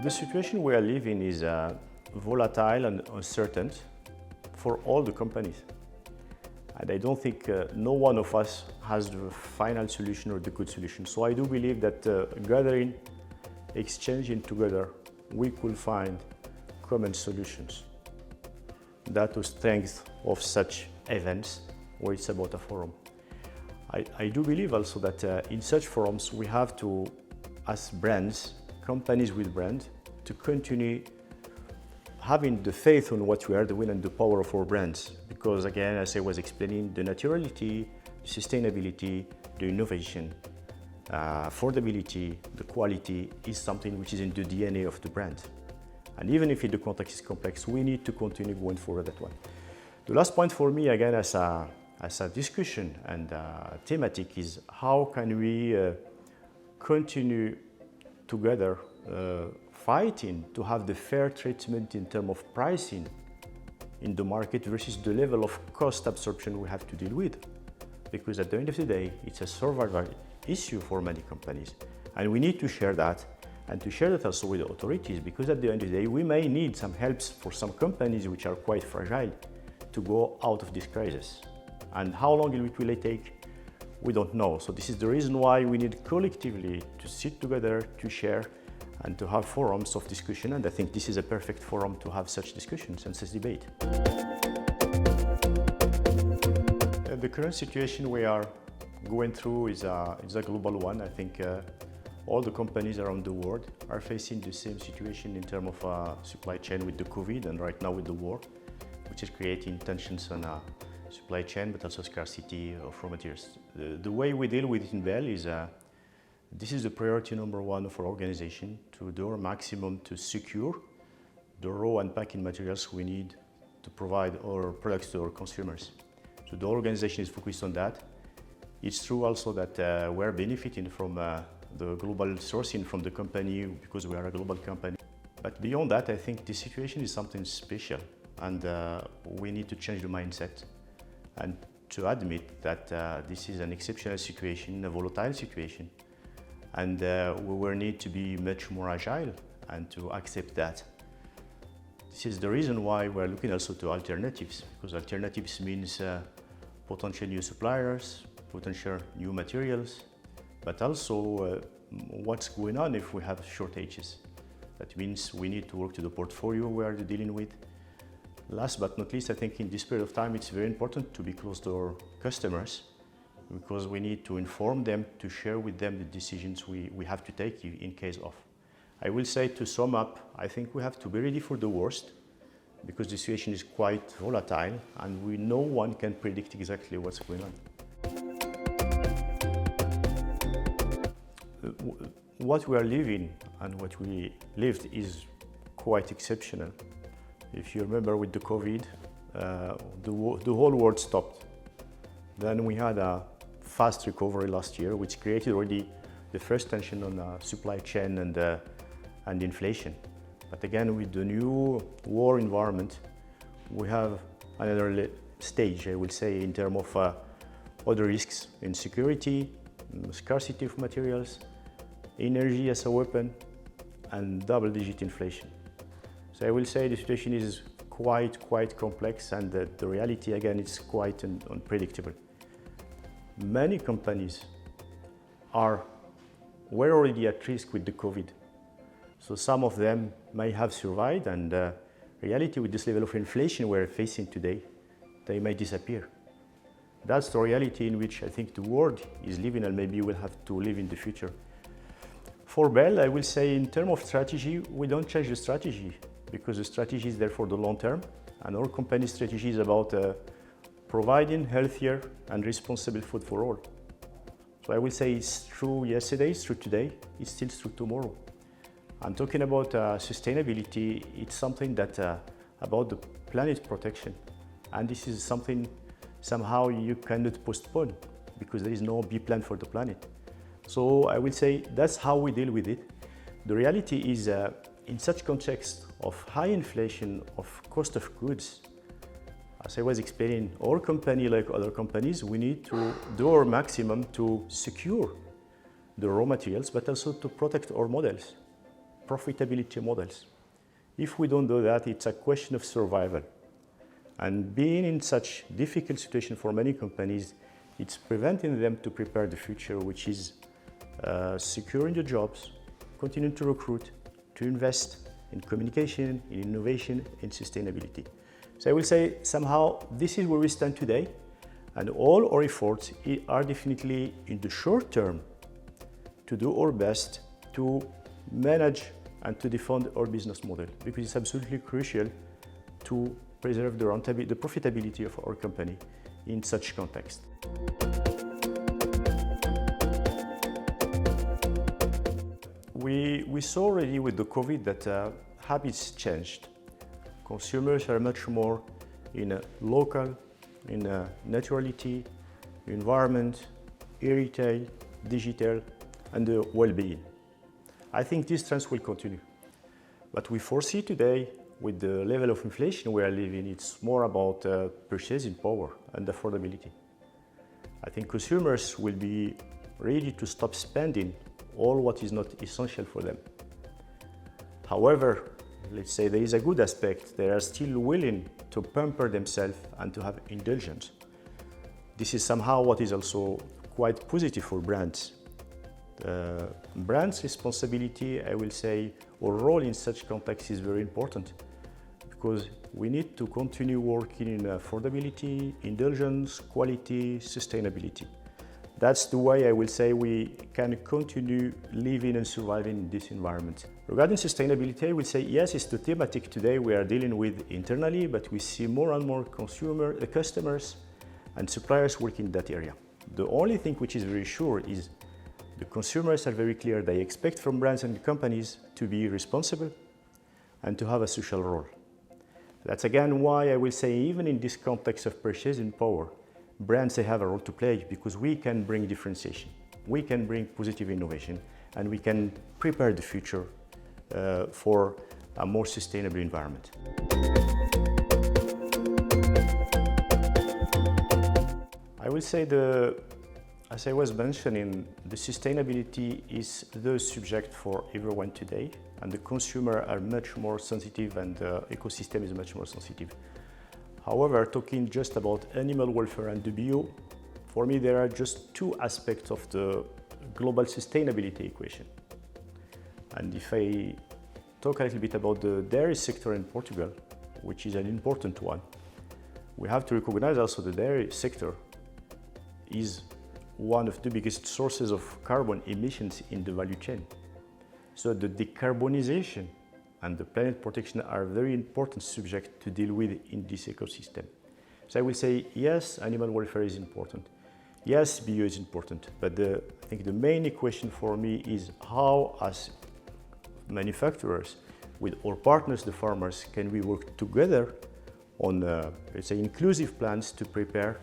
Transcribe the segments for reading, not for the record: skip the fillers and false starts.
The situation we are living is volatile and uncertain for all the companies. And I don't think no one of us has the final solution or the good solution. So I do believe that gathering, exchanging together, we could find common solutions. That's the strength of such events where it's about a forum. I do believe also that in such forums we have to, as brands, companies with brands, to continue having the faith on what we are doing and the power of our brands. Because again, as I was explaining, the naturality, the sustainability, the innovation, affordability, the quality is something which is in the DNA of the brand. And even if the context is complex, we need to continue going forward that one. The last point for me, again, as a discussion and thematic is how can we continue together fighting to have the fair treatment in terms of pricing in the market versus the level of cost absorption we have to deal with. Because at the end of the day, it's a survival issue for many companies. And we need to share that and to share that also with the authorities, because at the end of the day, we may need some helps for some companies which are quite fragile to go out of this crisis. And how long it will take, we don't know. So this is the reason why we need collectively to sit together, to share, and to have forums of discussion. And I think this is a perfect forum to have such discussions and such debate. The current situation we are going through is a global one. I think all the companies around the world are facing the same situation in terms of supply chain with the COVID and right now with the war, which is creating tensions on supply chain, but also scarcity of raw materials. The way we deal with it in Bel is this is the priority number one of our organization, to do our maximum to secure the raw and packing materials we need to provide our products to our consumers. So the organization is focused on that. It's true also that we're benefiting from the global sourcing from the company because we are a global company. But beyond that, I think the situation is something special, and we need to change the mindset and to admit that this is an exceptional situation, a volatile situation, and we will need to be much more agile and to accept that. This is the reason why we're looking also to alternatives, because alternatives means potential new suppliers, potential new materials, but also what's going on if we have shortages. That means we need to work to the portfolio we are dealing with. Last but not least, I think in this period of time, it's very important to be close to our customers, because we need to inform them, to share with them the decisions we have to take in case of. I will say, to sum up, I think we have to be ready for the worst, because the situation is quite volatile and no one can predict exactly what's going on. What we are living and what we lived is quite exceptional. If you remember with the COVID, the whole world stopped. Then we had a fast recovery last year, which created already the first tension on supply chain and inflation. But again, with the new war environment, we have another stage, I will say, in terms of other risks: insecurity, scarcity of materials, energy as a weapon, and double-digit inflation. So I will say the situation is quite complex, and the reality, again, is quite unpredictable. Many companies were already at risk with the COVID. So some of them may have survived, and reality with this level of inflation we're facing today, they may disappear. That's the reality in which I think the world is living, and maybe we'll have to live in the future. For Bel, I will say, in terms of strategy, we don't change the strategy, because the strategy is there for the long term, and our company's strategy is about providing healthier and responsible food for all. So I will say it's true yesterday, it's true today, it's still true tomorrow. I'm talking about sustainability. It's something that about the planet protection, and this is something somehow you cannot postpone, because there is no B plan for the planet. So I will say that's how we deal with it. The reality is, in such context of high inflation of cost of goods, as I was explaining, our company, like other companies, we need to do our maximum to secure the raw materials, but also to protect our models. profitability models. If we don't do that, it's a question of survival. And being in such difficult situation for many companies, it's preventing them to prepare the future, which is securing the jobs, continuing to recruit, to invest in communication, in innovation, in sustainability. So I will say somehow this is where we stand today, and all our efforts are definitely in the short term to do our best to manage and to defend our business model, because it's absolutely crucial to preserve the profitability of our company in such context. We saw already with the COVID that habits changed. Consumers are much more in a local, in a naturality, environment, retail, digital, and the well-being. I think these trends will continue. But we foresee today, with the level of inflation we are living, it's more about purchasing power and affordability. I think consumers will be ready to stop spending all what is not essential for them. However, let's say there is a good aspect. They are still willing to pamper themselves and to have indulgence. This is somehow what is also quite positive for brands. Brands' responsibility, I will say, or role in such context is very important, because we need to continue working in affordability, indulgence, quality, sustainability. That's the way I will say we can continue living and surviving in this environment. Regarding sustainability, I will say yes, it's the thematic today we are dealing with internally, but we see more and more customers and suppliers working in that area. The only thing which is very sure is the consumers are very clear. They expect from brands and companies to be responsible and to have a social role. That's again why I will say, even in this context of purchasing power, brands, they have a role to play, because we can bring differentiation, we can bring positive innovation, and we can prepare the future for a more sustainable environment. I will say as I was mentioning, the sustainability is the subject for everyone today, and the consumer are much more sensitive and the ecosystem is much more sensitive. However, talking just about animal welfare and the bio, for me there are just two aspects of the global sustainability equation. And if I talk a little bit about the dairy sector in Portugal, which is an important one, we have to recognize also the dairy sector is one of the biggest sources of carbon emissions in the value chain. So the decarbonization and the planet protection are very important subjects to deal with in this ecosystem. So I will say, yes, animal welfare is important. Yes, bio is important. But I think the main equation for me is how, as manufacturers, with our partners, the farmers, can we work together on, let's say, inclusive plans to prepare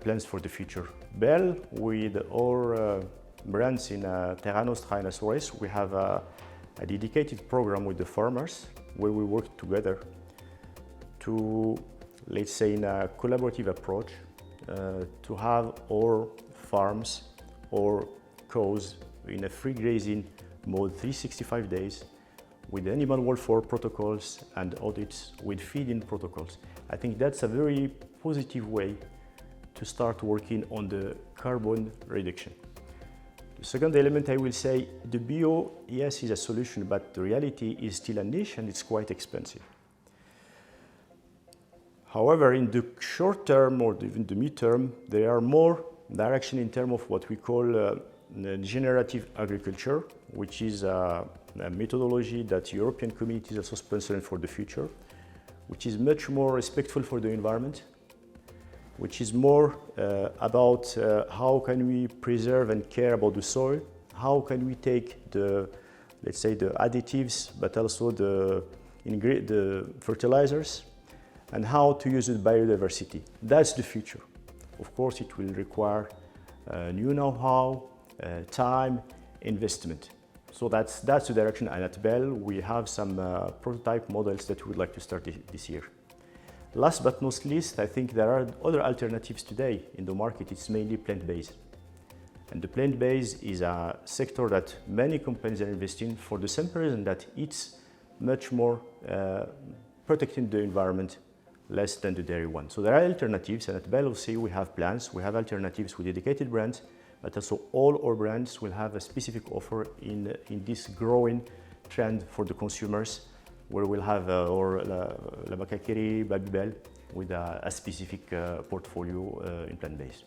plans for the future. Bel, with our brands in Terra Nostra and Azores, we have a dedicated program with the farmers where we work together to, let's say, in a collaborative approach, to have our farms or cows in a free grazing mode 365 days with animal welfare protocols and audits with feeding protocols. I think that's a very positive way to start working on the carbon reduction. The second element, I will say, the bio, yes, is a solution, but the reality is still a niche and it's quite expensive. However, in the short term or even the mid-term, there are more direction in terms of what we call generative agriculture, which is a methodology that European Community is also sponsoring for the future, which is much more respectful for the environment, which is more about how can we preserve and care about the soil, how can we take the, let's say, the additives, but also the fertilizers, and how to use the biodiversity. That's the future. Of course, it will require new know-how, time, investment. So that's the direction, and at Bel, we have some prototype models that we would like to start this year. Last but not least, I think there are other alternatives today in the market. It's mainly plant-based. And the plant-based is a sector that many companies are investing in for the same reason that it's much more protecting the environment less than the dairy one. So there are alternatives, and at Bel we have plans, we have alternatives with dedicated brands, but also all our brands will have a specific offer in this growing trend for the consumers, where we'll have our La Macaquerie, Babybel, with a specific portfolio in plant-based.